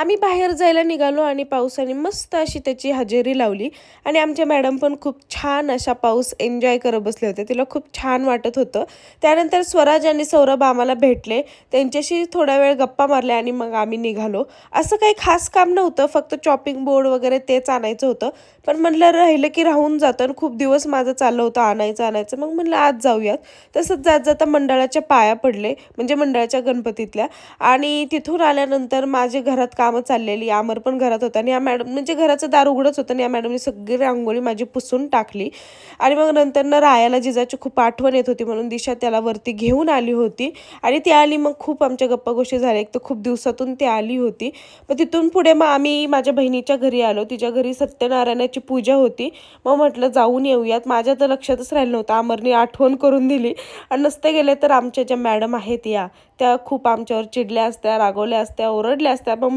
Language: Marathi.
आम्ही बाहेर जायला निघालो आणि पावसाने मस्त अशी त्याची हजेरी लावली आणि आमच्या मॅडम पण खूप छान अशा पाऊस एन्जॉय करत बसले होते. तिला खूप छान वाटत होतं. त्यानंतर स्वराज आणि सौरभ आम्हाला भेटले. त्यांच्याशी थोडा वेळ गप्पा मारल्या आणि मग आम्ही निघालो. असं काही खास काम नव्हतं, फक्त चॉपिंग बोर्ड वगैरे तेच आणायचं होतं. पण म्हटलं राहिलं की राहून जातं आणि खूप दिवस माझं चाललं होतं आणायचं. मग म्हटलं आज जाऊयात. तसंच जात जाता मंडळाच्या पाया पडले, म्हणजे मंडळाच्या गणपतीतल्या. आणि तिथून आल्यानंतर माझे घरात कामं चाललेली, अमर पण घरात होता आणि या मॅडम म्हणजे घराचं दार उघडच होतं आणि या मॅडमनी सगळी रांगोळी माझी पुसून टाकली. आणि मग नंतरनं रायाला जिजाची खूप आठवण येत होती म्हणून दिशा त्याला वरती घेऊन आली होती आणि ती आली. मग खूप आमच्या गप्पा गोष्टी झाल्या. एक तर खूप दिवसातून ती आली होती. मग तिथून पुढे मग आम्ही माझ्या बहिणीच्या घरी आलो. तिच्या घरी सत्यनारायणाची पूजा होती. मग म्हटलं जाऊन येऊयात. माझ्या तर लक्षातच राहिलं नव्हतं. अमरने आठवण करून दिली आणि नसते गेले तर आमच्या ज्या मॅडम आहेत त्या खूप आमच्यावर चिडल्या असत्या, रागवल्या असत्या, ओरडल्या असत्या. मग